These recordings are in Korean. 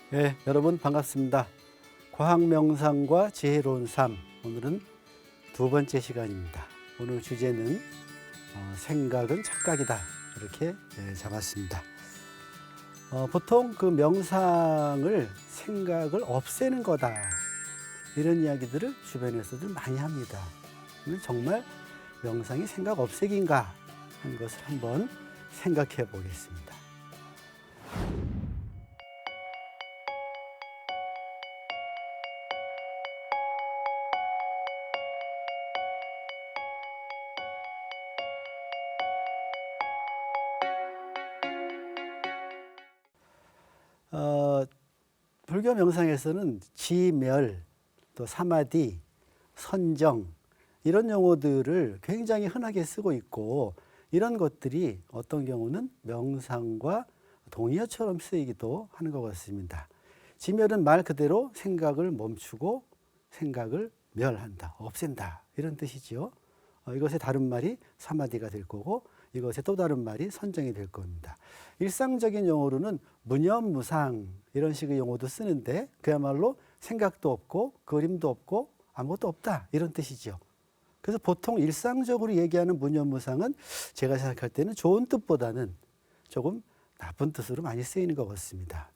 네, 여러분 반갑습니다. 과학명상과 지혜로운 삶, 오늘은 두 번째 시간입니다. 오늘 주제는 생각은 착각이다, 이렇게 잡았습니다. 보통 그 명상을 생각을 없애는 거다, 이런 이야기들을 주변에서도 많이 합니다. 정말 명상이 생각 없애기인가 하는 것을 한번 생각해 보겠습니다. 불교 명상에서는 지멸, 또 사마디, 선정, 이런 용어들을 굉장히 흔하게 쓰고 있고, 이런 것들이 어떤 경우는 명상과 동의어처럼 쓰이기도 하는 것 같습니다. 지멸은 말 그대로 생각을 멈추고 생각을 멸한다, 없앤다, 이런 뜻이죠. 이것의 다른 말이 사마디가 될 거고, 이것의 또 다른 말이 선정이 될 겁니다. 일상적인 용어로는 무념무상, 이런 식의 용어도 쓰는데, 그야말로 생각도 없고 그림도 없고 아무것도 없다, 이런 뜻이죠. 그래서 보통 일상적으로 얘기하는 무념무상은 제가 생각할 때는 좋은 뜻보다는 조금 나쁜 뜻으로 많이 쓰이는 것 같습니다.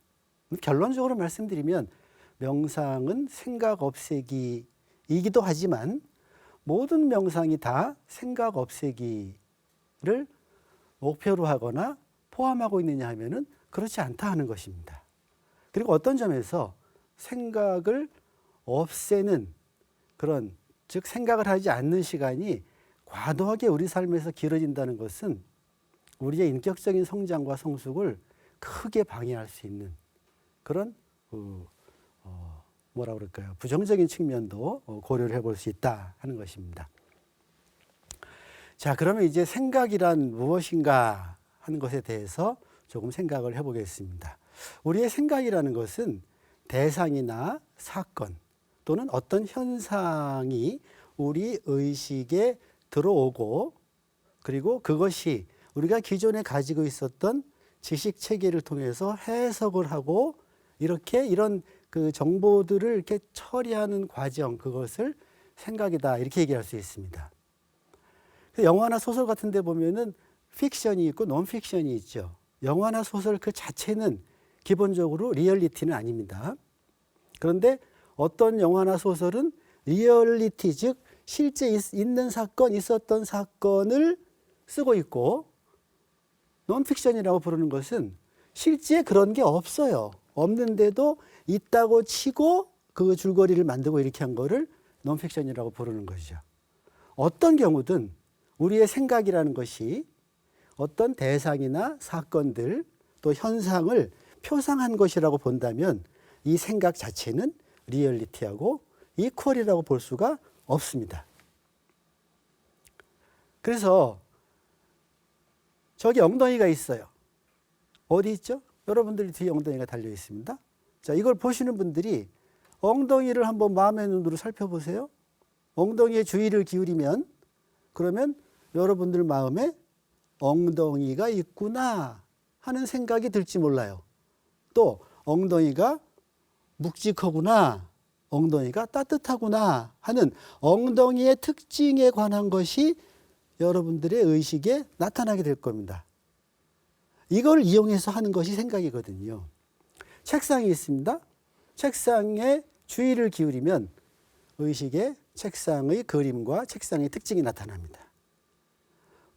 결론적으로 말씀드리면 명상은 생각 없애기이기도 하지만, 모든 명상이 다 생각 없애기를 목표로 하거나 포함하고 있느냐 하면은 그렇지 않다 하는 것입니다. 그리고 어떤 점에서 생각을 없애는 그런, 즉 생각을 하지 않는 시간이 과도하게 우리 삶에서 길어진다는 것은 우리의 인격적인 성장과 성숙을 크게 방해할 수 있는 그런 뭐라 그럴까요? 부정적인 측면도 고려를 해볼 수 있다 하는 것입니다. 자, 그러면 이제 생각이란 무엇인가 하는 것에 대해서 조금 생각을 해보겠습니다. 우리의 생각이라는 것은 대상이나 사건 또는 어떤 현상이 우리 의식에 들어오고, 그리고 그것이 우리가 기존에 가지고 있었던 지식 체계를 통해서 해석을 하고, 이런 그 정보들을 이렇게 처리하는 과정, 그것을 생각이다, 이렇게 얘기할 수 있습니다. 영화나 소설 같은 데 보면은 픽션이 있고 논픽션이 있죠. 영화나 소설 그 자체는 기본적으로 리얼리티는 아닙니다. 그런데 어떤 영화나 소설은 리얼리티, 즉 실제 있는 사건, 있었던 사건을 쓰고 있고, 논픽션이라고 부르는 것은 실제 그런 게 없어요. 없는데도 있다고 치고 그 줄거리를 만들고 이렇게 한 거를 논픽션이라고 부르는 것이죠. 어떤 경우든 우리의 생각이라는 것이 어떤 대상이나 사건들, 또 현상을 표상한 것이라고 본다면 이 생각 자체는 리얼리티하고 이퀄이라고 볼 수가 없습니다. 그래서 저기 엉덩이가 있어요. 어디 있죠? 여러분들 뒤에 엉덩이가 달려 있습니다. 자, 이걸 보시는 분들이 엉덩이를 한번 마음의 눈으로 살펴보세요. 엉덩이에 주의를 기울이면, 그러면 여러분들 마음에 엉덩이가 있구나 하는 생각이 들지 몰라요. 또 엉덩이가 묵직하구나, 엉덩이가 따뜻하구나 하는 엉덩이의 특징에 관한 것이 여러분들의 의식에 나타나게 될 겁니다. 이걸 이용해서 하는 것이 생각이거든요. 책상이 있습니다. 책상에 주의를 기울이면 의식에 책상의 그림과 책상의 특징이 나타납니다.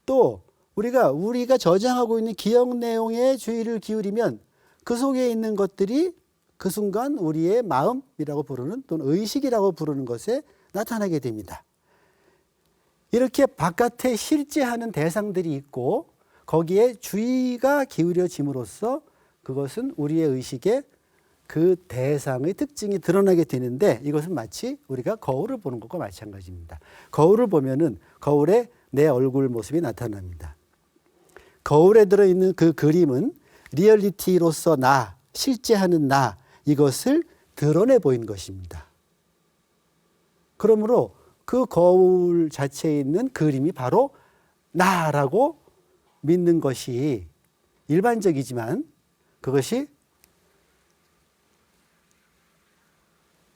또 우리가 저장하고 있는 기억 내용에 주의를 기울이면 그 속에 있는 것들이 그 순간 우리의 마음이라고 부르는, 또는 의식이라고 부르는 것에 나타나게 됩니다. 이렇게 바깥에 실제하는 대상들이 있고 거기에 주의가 기울여짐으로써 그것은 우리의 의식에 그 대상의 특징이 드러나게 되는데, 이것은 마치 우리가 거울을 보는 것과 마찬가지입니다. 거울을 보면은 거울에 내 얼굴 모습이 나타납니다. 거울에 들어있는 그 그림은 리얼리티로서 나, 실제하는 나, 이것을 드러내 보인 것입니다. 그러므로 그 거울 자체에 있는 그림이 바로 나라고 믿는 것이 일반적이지만, 그것이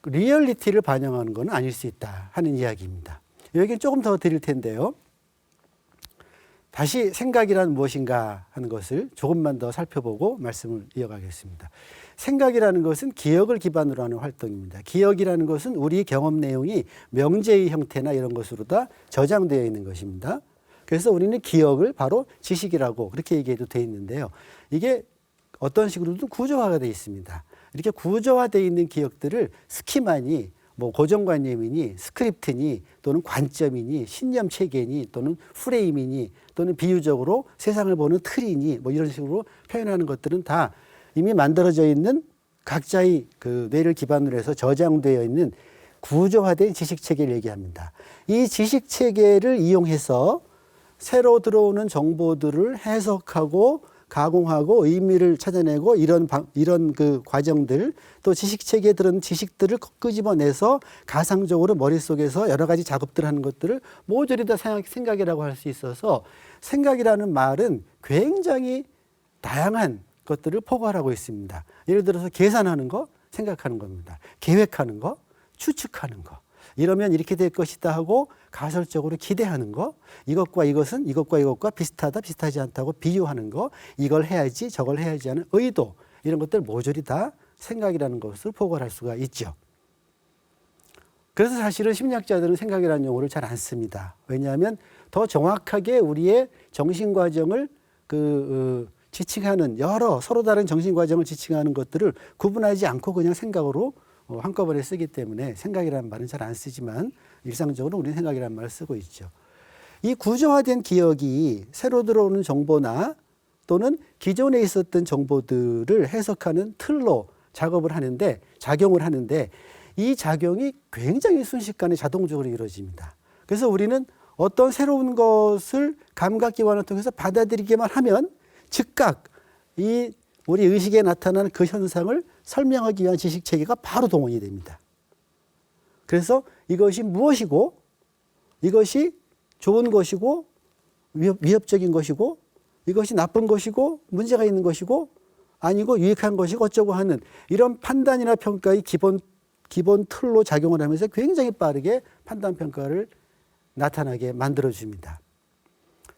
리얼리티를 반영하는 건 아닐 수 있다 하는 이야기입니다. 여기는 조금 더 드릴 텐데요. 다시 생각이란 무엇인가 하는 것을 조금만 더 살펴보고 말씀을 이어가겠습니다. 생각이라는 것은 기억을 기반으로 하는 활동입니다. 기억이라는 것은 우리 경험 내용이 명제의 형태나 이런 것으로 다 저장되어 있는 것입니다. 그래서 우리는 기억을 바로 지식이라고 그렇게 얘기해도 되어 있는데요. 이게 어떤 식으로든 구조화가 되어 있습니다. 이렇게 구조화되어 있는 기억들을 스키마니, 뭐 고정관념이니 스크립트니 또는 관점이니 신념 체계니 또는 프레임이니 또는 비유적으로 세상을 보는 틀이니 뭐 이런 식으로 표현하는 것들은 다 이미 만들어져 있는 각자의 그 뇌를 기반으로 해서 저장되어 있는 구조화된 지식 체계를 얘기합니다. 이 지식 체계를 이용해서 새로 들어오는 정보들을 해석하고 가공하고 의미를 찾아내고 이런 그 과정들 또 지식 체계에 들은 지식들을 끄집어내서 가상적으로 머릿속에서 여러 가지 작업들을 하는 것들을 모조리 다 생각이라고 할 수 있어서 생각이라는 말은 굉장히 다양한 것들을 포괄하고 있습니다. 예를 들어서 계산하는 거, 생각하는 겁니다. 계획하는 거, 추측하는 거. 이러면 이렇게 될 것이다 하고 가설적으로 기대하는 거, 이것과 이것과 비슷하다, 비슷하지 않다고 비유하는 거, 이걸 해야지, 저걸 해야지 하는 의도, 이런 것들 모조리 다 생각이라는 것을 포괄할 수가 있죠. 그래서 사실은 심리학자들은 생각이라는 용어를 잘 안 씁니다. 왜냐하면 더 정확하게 우리의 정신과정을 지칭하는 서로 다른 정신과정을 지칭하는 것들을 구분하지 않고 그냥 생각으로 한꺼번에 쓰기 때문에 생각이라는 말은 잘 안 쓰지만 일상적으로 우리는 생각이라는 말을 쓰고 있죠. 이 구조화된 기억이 새로 들어오는 정보나 또는 기존에 있었던 정보들을 해석하는 틀로 작용을 하는데 이 작용이 굉장히 순식간에 자동적으로 이루어집니다. 그래서 우리는 어떤 새로운 것을 감각기관을 통해서 받아들이기만 하면 즉각 이 우리 의식에 나타나는 그 현상을 설명하기 위한 지식체계가 바로 동원이 됩니다. 그래서 이것이 무엇이고 이것이 좋은 것이고 위협적인 것이고 이것이 나쁜 것이고 문제가 있는 것이고 아니고 유익한 것이고 어쩌고 하는 이런 판단이나 평가의 기본 틀로 작용을 하면서 굉장히 빠르게 판단 평가를 나타나게 만들어줍니다.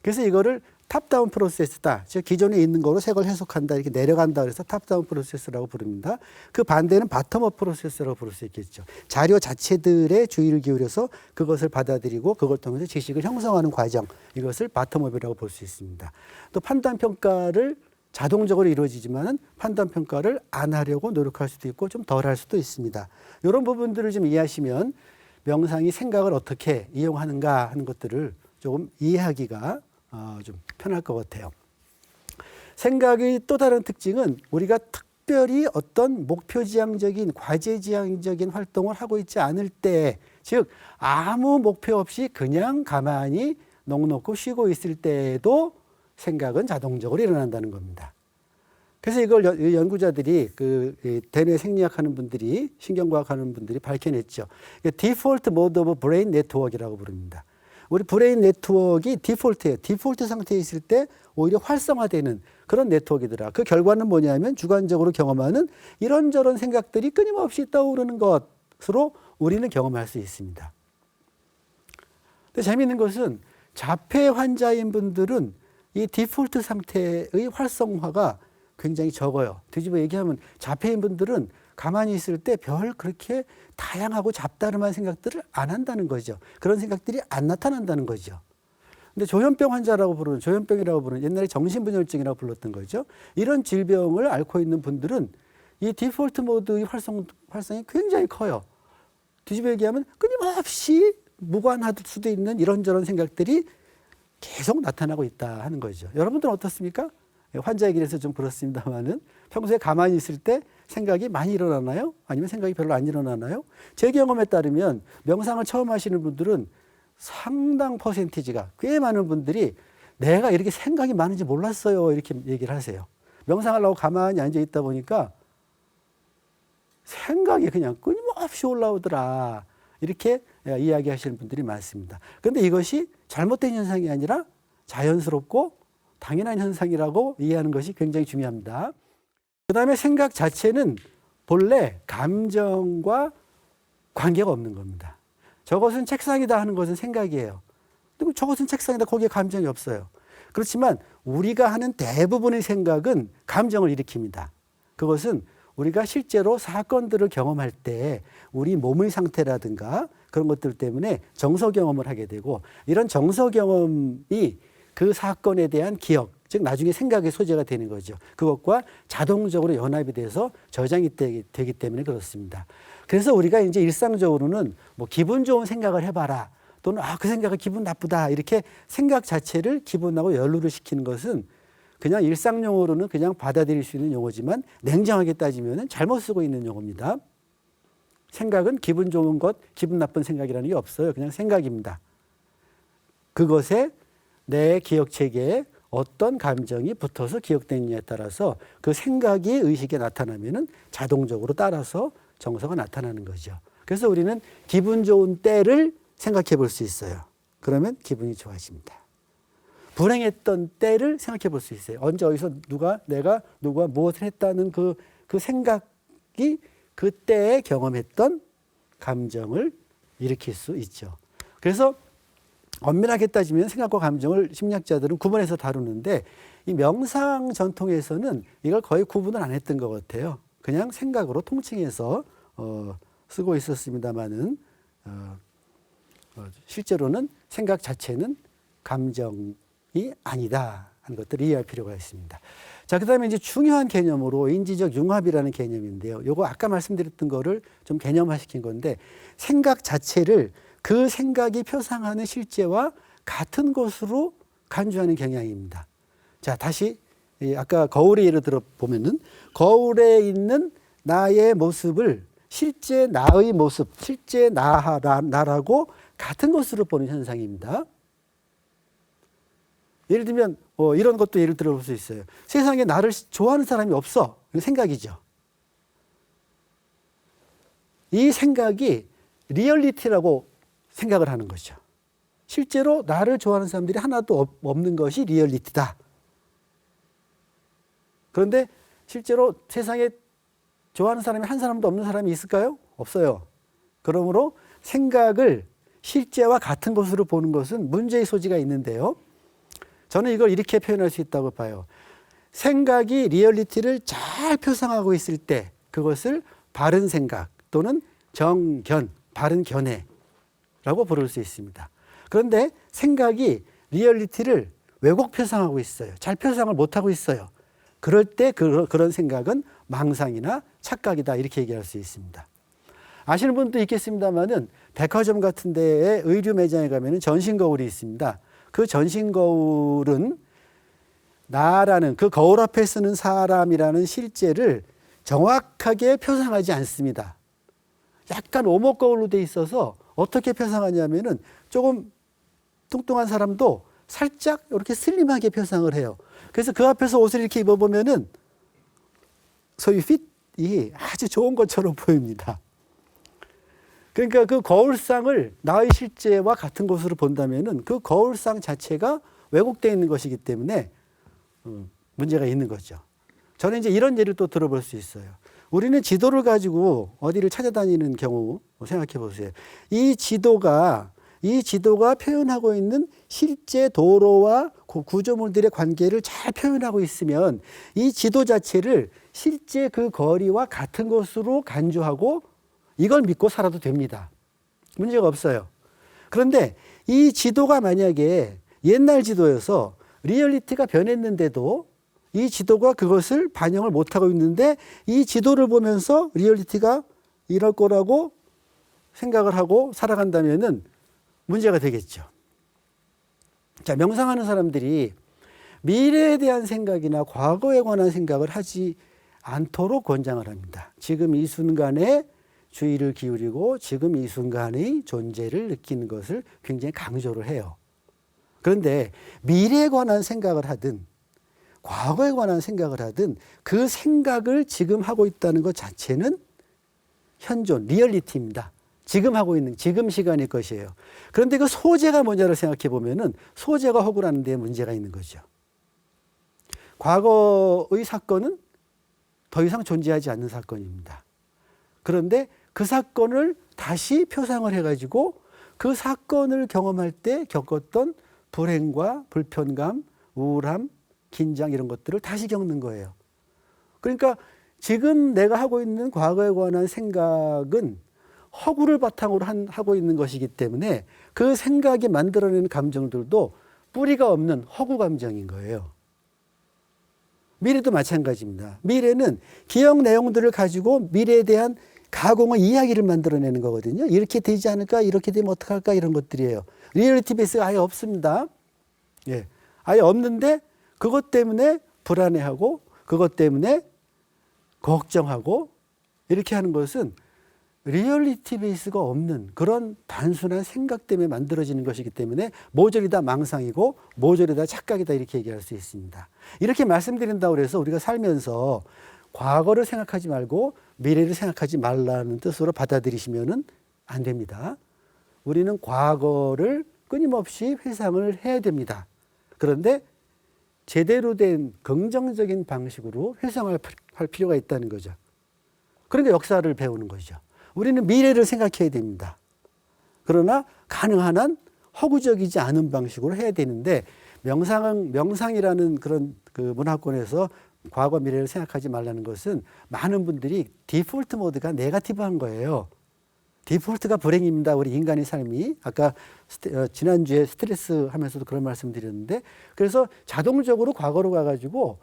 그래서 이거를 탑다운 프로세스다. 즉 기존에 있는 거로 새 걸 해석한다. 이렇게 내려간다. 그래서 탑다운 프로세스라고 부릅니다. 그 반대는 바텀업 프로세스라고 부를 수 있겠죠. 자료 자체들에 주의를 기울여서 그것을 받아들이고 그걸 통해서 지식을 형성하는 과정. 이것을 바텀업이라고 볼 수 있습니다. 또 판단 평가를 자동적으로 이루어지지만 판단 평가를 안 하려고 노력할 수도 있고 좀 덜 할 수도 있습니다. 이런 부분들을 좀 이해하시면 명상이 생각을 어떻게 이용하는가 하는 것들을 조금 이해하기가 좀 편할 것 같아요. 생각의 또 다른 특징은 우리가 특별히 어떤 목표지향적인 과제지향적인 활동을 하고 있지 않을 때, 즉 아무 목표 없이 그냥 가만히 넋놓고 쉬고 있을 때에도 생각은 자동적으로 일어난다는 겁니다. 그래서 이걸 연구자들이 대뇌 생리학 하는 분들이 신경과학 하는 분들이 밝혀냈죠. 디폴트 모드 오브 브레인 네트워크라고 부릅니다. 우리 브레인 네트워크가 디폴트예요. 디폴트 상태에 있을 때 오히려 활성화되는 그런 네트워크이더라. 그 결과는 뭐냐면 주관적으로 경험하는 이런저런 생각들이 끊임없이 떠오르는 것으로 우리는 경험할 수 있습니다. 근데 재미있는 것은 자폐 환자인 분들은 이 디폴트 상태의 활성화가 굉장히 적어요. 뒤집어 얘기하면 자폐인 분들은 가만히 있을 때 별 그렇게 다양하고 잡다름한 생각들을 안 한다는 거죠. 그런 생각들이 안 나타난다는 거죠. 근데 조현병이라고 부르는 옛날에 정신분열증이라고 불렀던 거죠. 이런 질병을 앓고 있는 분들은 이 디폴트 모드의 활성이 굉장히 커요. 뒤집어 얘기하면 끊임없이 무관할 수도 있는 이런저런 생각들이 계속 나타나고 있다 하는 거죠. 여러분들은 어떻습니까? 환자의 길에서 좀 그렇습니다만은 평소에 가만히 있을 때 생각이 많이 일어나나요? 아니면 생각이 별로 안 일어나나요? 제 경험에 따르면 명상을 처음 하시는 분들은 상당 퍼센티지가 꽤 많은 분들이 내가 이렇게 생각이 많은지 몰랐어요. 이렇게 얘기를 하세요. 명상하려고 가만히 앉아 있다 보니까 생각이 그냥 끊임없이 올라오더라. 이렇게 이야기하시는 분들이 많습니다. 그런데 이것이 잘못된 현상이 아니라 자연스럽고 당연한 현상이라고 이해하는 것이 굉장히 중요합니다. 그 다음에 생각 자체는 본래 감정과 관계가 없는 겁니다. 저것은 책상이다 하는 것은 생각이에요. 근데 저것은 책상이다, 거기에 감정이 없어요. 그렇지만 우리가 하는 대부분의 생각은 감정을 일으킵니다. 그것은 우리가 실제로 사건들을 경험할 때 우리 몸의 상태라든가 그런 것들 때문에 정서 경험을 하게 되고, 이런 정서 경험이 그 사건에 대한 기억, 즉 나중에 생각의 소재가 되는 거죠. 그것과 자동적으로 연합이 돼서 저장이 되기 때문에 그렇습니다. 그래서 우리가 이제 일상적으로는 뭐 기분 좋은 생각을 해봐라, 또는 그 생각은 기분 나쁘다, 이렇게 생각 자체를 기분하고 연루를 시키는 것은 그냥 일상용어로는 그냥 받아들일 수 있는 용어지만 냉정하게 따지면 잘못 쓰고 있는 용어입니다. 생각은 기분 좋은 것, 기분 나쁜 생각이라는 게 없어요. 그냥 생각입니다. 그것에 내 기억체계에 어떤 감정이 붙어서 기억되느냐에 따라서 그 생각이 의식에 나타나면은 자동적으로 따라서 정서가 나타나는 거죠. 그래서 우리는 기분 좋은 때를 생각해 볼 수 있어요. 그러면 기분이 좋아집니다. 불행했던 때를 생각해 볼 수 있어요. 언제 어디서 내가 누가 무엇을 했다는 그 생각이 그때에 경험했던 감정을 일으킬 수 있죠. 그래서 엄밀하게 따지면 생각과 감정을 심리학자들은 구분해서 다루는데, 이 명상 전통에서는 이걸 거의 구분을 안 했던 것 같아요. 그냥 생각으로 통칭해서 쓰고 있었습니다만은 실제로는 생각 자체는 감정이 아니다 하는 것들을 이해할 필요가 있습니다. 자, 그다음에 이제 중요한 개념으로 인지적 융합이라는 개념인데요. 요거 아까 말씀드렸던 거를 좀 개념화시킨 건데, 생각 자체를 그 생각이 표상하는 실제와 같은 것으로 간주하는 경향입니다. 자, 다시 아까 거울의 예를 들어 보면은 거울에 있는 나의 모습을 실제 나의 모습, 실제 나라고 같은 것으로 보는 현상입니다. 예를 들면 이런 것도 예를 들어 볼 수 있어요. 세상에 나를 좋아하는 사람이 없어. 이건 생각이죠. 이 생각이 리얼리티라고 생각을 하는 거죠. 실제로 나를 좋아하는 사람들이 하나도 없는 것이 리얼리티다. 그런데 실제로 세상에 좋아하는 사람이 한 사람도 없는 사람이 있을까요? 없어요. 그러므로 생각을 실제와 같은 것으로 보는 것은 문제의 소지가 있는데요. 저는 이걸 이렇게 표현할 수 있다고 봐요. 생각이 리얼리티를 잘 표상하고 있을 때 그것을 바른 생각 또는 정견, 바른 견해라고 부를 수 있습니다. 그런데 생각이 리얼리티를 왜곡 표상하고 있어요. 잘 표상을 못하고 있어요. 그럴 때 그런 생각은 망상이나 착각이다, 이렇게 얘기할 수 있습니다. 아시는 분도 있겠습니다만은 백화점 같은 데에 의류 매장에 가면은 전신 거울이 있습니다. 그 전신 거울은 나라는, 그 거울 앞에 쓰는 사람이라는 실제를 정확하게 표상하지 않습니다. 약간 오목 거울로 돼 있어서 어떻게 표상하냐면은 조금 뚱뚱한 사람도 살짝 이렇게 슬림하게 표상을 해요. 그래서 그 앞에서 옷을 이렇게 입어보면은 소위 핏이 아주 좋은 것처럼 보입니다. 그러니까 그 거울상을 나의 실제와 같은 것으로 본다면은 그 거울상 자체가 왜곡되어 있는 것이기 때문에 문제가 있는 거죠. 저는 이제 이런 예를 또 들어볼 수 있어요. 우리는 지도를 가지고 어디를 찾아다니는 경우 생각해 보세요. 이 지도가 표현하고 있는 실제 도로와 구조물들의 관계를 잘 표현하고 있으면 이 지도 자체를 실제 그 거리와 같은 것으로 간주하고 이걸 믿고 살아도 됩니다. 문제가 없어요. 그런데 이 지도가 만약에 옛날 지도여서 리얼리티가 변했는데도 이 지도가 그것을 반영을 못하고 있는데 이 지도를 보면서 리얼리티가 이럴 거라고 생각을 하고 살아간다면은 문제가 되겠죠. 자, 명상하는 사람들이 미래에 대한 생각이나 과거에 관한 생각을 하지 않도록 권장을 합니다. 지금 이 순간에 주의를 기울이고 지금 이 순간의 존재를 느끼는 것을 굉장히 강조를 해요. 그런데 미래에 관한 생각을 하든 과거에 관한 생각을 하든 그 생각을 지금 하고 있다는 것 자체는 현존, 리얼리티입니다. 지금 하고 있는, 지금 시간일 것이에요. 그런데 그 소재가 뭐냐를 생각해 보면은 소재가 허구라는 데 문제가 있는 거죠. 과거의 사건은 더 이상 존재하지 않는 사건입니다. 그런데 그 사건을 다시 표상을 해가지고 그 사건을 경험할 때 겪었던 불행과 불편감, 우울함, 긴장 이런 것들을 다시 겪는 거예요. 그러니까 지금 내가 하고 있는 과거에 관한 생각은 허구를 바탕으로 하고 있는 것이기 때문에 그 생각이 만들어내는 감정들도 뿌리가 없는 허구 감정인 거예요. 미래도 마찬가지입니다. 미래는 기억 내용들을 가지고 미래에 대한 가공의 이야기를 만들어내는 거거든요. 이렇게 되지 않을까? 이렇게 되면 어떡할까? 이런 것들이에요. 리얼리티 베이스가 아예 없습니다. 예. 아예 없는데 그것 때문에 불안해하고 그것 때문에 걱정하고 이렇게 하는 것은 리얼리티 베이스가 없는 그런 단순한 생각 때문에 만들어지는 것이기 때문에 모조리 다 망상이고 모조리 다 착각이다 이렇게 얘기할 수 있습니다. 이렇게 말씀드린다고 해서 우리가 살면서 과거를 생각하지 말고 미래를 생각하지 말라는 뜻으로 받아들이시면 안 됩니다. 우리는 과거를 끊임없이 회상을 해야 됩니다. 그런데 제대로 된 긍정적인 방식으로 회상할 필요가 있다는 거죠. 그러니까 역사를 배우는 거죠. 우리는 미래를 생각해야 됩니다. 그러나 가능한 한 허구적이지 않은 방식으로 해야 되는데 명상이라는 그런 그 문화권에서 과거 미래를 생각하지 말라는 것은 많은 분들이 디폴트 모드가 네거티브한 거예요. 디폴트가 불행입니다. 우리 인간의 삶이. 아까 지난주에 스트레스 하면서도 그런 말씀 드렸는데 그래서 자동적으로 과거로 가가지고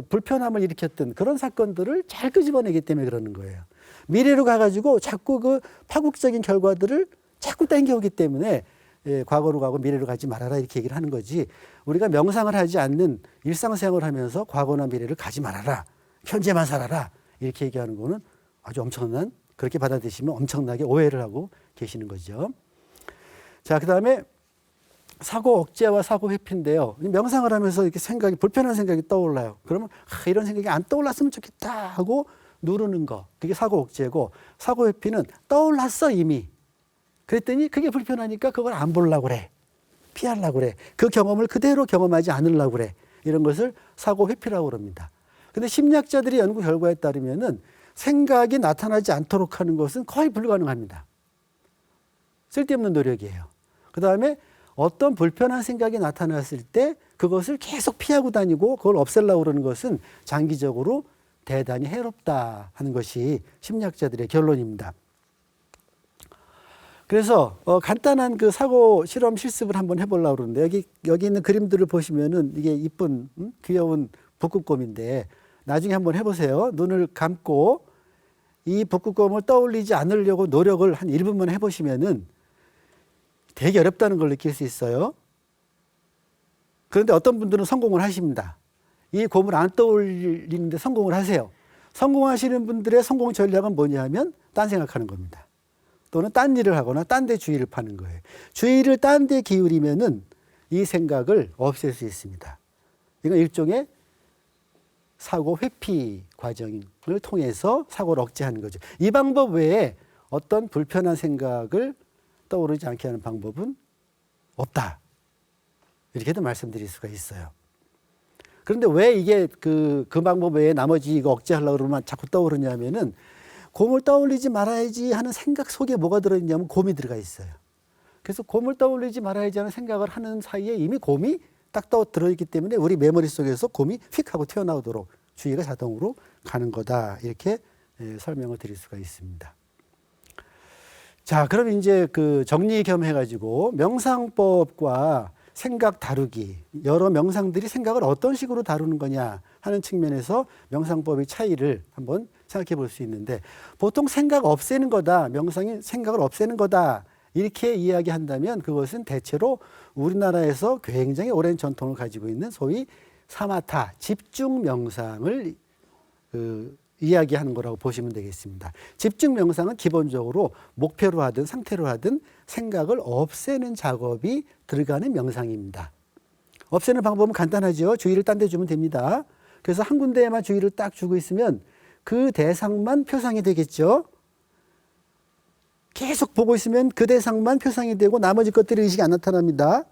불편함을 일으켰던 그런 사건들을 잘 끄집어내기 때문에 그러는 거예요. 미래로 가가지고 자꾸 그 파국적인 결과들을 자꾸 땡겨오기 때문에 과거로 가고 미래로 가지 말아라 이렇게 얘기를 하는 거지. 우리가 명상을 하지 않는 일상생활을 하면서 과거나 미래를 가지 말아라. 현재만 살아라. 이렇게 얘기하는 거는 아주 엄청난 그렇게 받아들이시면 엄청나게 오해를 하고 계시는 거죠. 자, 그 다음에 사고 억제와 사고 회피인데요. 명상을 하면서 이렇게 불편한 생각이 떠올라요. 그러면 이런 생각이 안 떠올랐으면 좋겠다 하고 누르는 거. 그게 사고 억제고 사고 회피는 떠올랐어 이미. 그랬더니 그게 불편하니까 그걸 안 보려고 그래. 피하려고 그래. 그 경험을 그대로 경험하지 않으려고 그래. 이런 것을 사고 회피라고 그럽니다. 근데 심리학자들의 연구 결과에 따르면은 생각이 나타나지 않도록 하는 것은 거의 불가능합니다. 쓸데없는 노력이에요. 그 다음에 어떤 불편한 생각이 나타났을 때 그것을 계속 피하고 다니고 그걸 없애려고 그러는 것은 장기적으로 대단히 해롭다 하는 것이 심리학자들의 결론입니다. 그래서 간단한 그 사고 실험 실습을 한번 해보려고 그러는데 여기 있는 그림들을 보시면은 이게 이쁜 귀여운 북극곰인데 나중에 한번 해보세요. 눈을 감고 이 북극곰을 떠올리지 않으려고 노력을 한 1분만 해보시면은 되게 어렵다는 걸 느낄 수 있어요. 그런데 어떤 분들은 성공을 하십니다. 이 곰을 안 떠올리는데 성공을 하세요. 성공하시는 분들의 성공 전략은 뭐냐 하면 딴 생각하는 겁니다. 또는 딴 일을 하거나 딴 데 주의를 파는 거예요. 주의를 딴 데 기울이면은 이 생각을 없앨 수 있습니다. 이건 일종의 사고 회피 과정을 통해서 사고를 억제하는 거죠. 이 방법 외에 어떤 불편한 생각을 떠오르지 않게 하는 방법은 없다. 이렇게도 말씀드릴 수가 있어요. 그런데 왜 이게 그 방법 외에 나머지 이거 억제하려고 그러면 자꾸 떠오르냐면은 곰을 떠올리지 말아야지 하는 생각 속에 뭐가 들어있냐면 곰이 들어가 있어요. 그래서 곰을 떠올리지 말아야지 하는 생각을 하는 사이에 이미 곰이 딱 들어있기 때문에 우리 메모리 속에서 곰이 휙 하고 튀어나오도록 주의가 자동으로 가는 거다. 이렇게 설명을 드릴 수가 있습니다. 자, 그럼 이제 그 정리 겸 해가지고 명상법과 생각 다루기, 여러 명상들이 생각을 어떤 식으로 다루는 거냐 하는 측면에서 명상법의 차이를 한번 생각해 볼 수 있는데 보통 생각 없애는 거다, 명상이 생각을 없애는 거다 이렇게 이야기한다면 그것은 대체로 우리나라에서 굉장히 오랜 전통을 가지고 있는 소위 사마타, 집중 명상을 이야기하는 거라고 보시면 되겠습니다. 집중 명상은 기본적으로 목표로 하든 상태로 하든 생각을 없애는 작업이 들어가는 명상입니다. 없애는 방법은 간단하죠. 주의를 딴 데 주면 됩니다. 그래서 한 군데에만 주의를 딱 주고 있으면 그 대상만 표상이 되겠죠. 계속 보고 있으면 그 대상만 표상이 되고 나머지 것들이 의식이 안 나타납니다.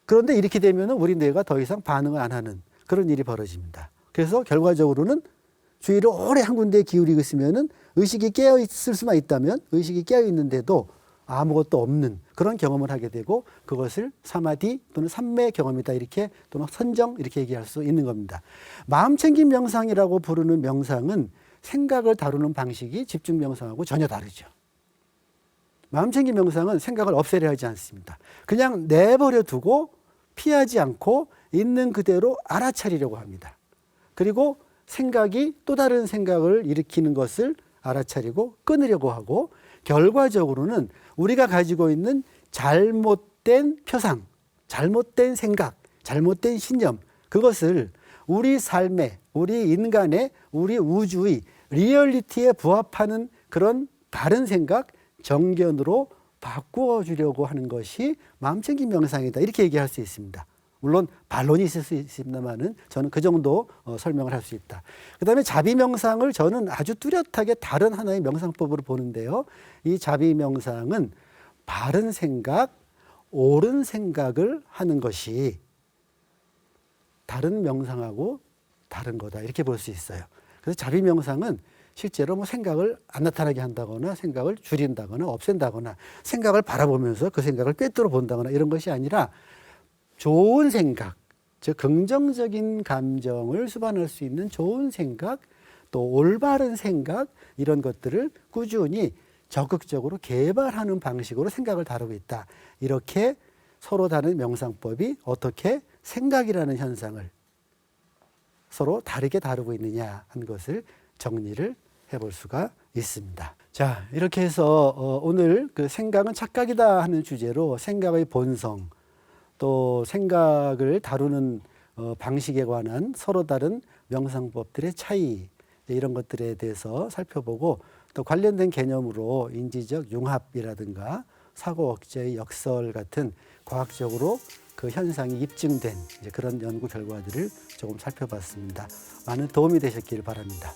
그런데 이렇게 되면 우리 뇌가 더 이상 반응을 안 하는 그런 일이 벌어집니다. 그래서 결과적으로는 주의를 오래 한 군데에 기울이고 있으면은 의식이 깨어 있을 수만 있다면 의식이 깨어 있는데도 아무것도 없는 그런 경험을 하게 되고 그것을 사마디 또는 삼매 경험이다 이렇게 또는 선정 이렇게 얘기할 수 있는 겁니다. 마음챙김 명상이라고 부르는 명상은 생각을 다루는 방식이 집중 명상하고 전혀 다르죠. 마음챙김 명상은 생각을 없애려 하지 않습니다. 그냥 내버려 두고 피하지 않고 있는 그대로 알아차리려고 합니다. 그리고 생각이 또 다른 생각을 일으키는 것을 알아차리고 끊으려고 하고 결과적으로는 우리가 가지고 있는 잘못된 표상, 잘못된 생각, 잘못된 신념 그것을 우리 삶의, 우리 인간의, 우리 우주의 리얼리티에 부합하는 그런 다른 생각, 정견으로 바꾸어 주려고 하는 것이 마음챙김 명상이다 이렇게 얘기할 수 있습니다. 물론 반론이 있을 수 있습니다만은 저는 그 정도 설명을 할 수 있다. 그 다음에 자비 명상을 저는 아주 뚜렷하게 다른 하나의 명상법으로 보는데요. 이 자비 명상은 바른 생각, 옳은 생각을 하는 것이 다른 명상하고 다른 거다 이렇게 볼 수 있어요. 그래서 자비 명상은 실제로 뭐 생각을 안 나타나게 한다거나 생각을 줄인다거나 없앤다거나 생각을 바라보면서 그 생각을 꿰뚫어 본다거나 이런 것이 아니라 좋은 생각, 즉 긍정적인 감정을 수반할 수 있는 좋은 생각, 또 올바른 생각 이런 것들을 꾸준히 적극적으로 개발하는 방식으로 생각을 다루고 있다. 이렇게 서로 다른 명상법이 어떻게 생각이라는 현상을 서로 다르게 다루고 있느냐 하는 것을 정리를 해볼 수가 있습니다. 자, 이렇게 해서 오늘 그 생각은 착각이다 하는 주제로 생각의 본성, 또 생각을 다루는 방식에 관한 서로 다른 명상법들의 차이 이런 것들에 대해서 살펴보고 또 관련된 개념으로 인지적 융합이라든가 사고 억제의 역설 같은 과학적으로 그 현상이 입증된 이제 그런 연구 결과들을 조금 살펴봤습니다. 많은 도움이 되셨길 바랍니다.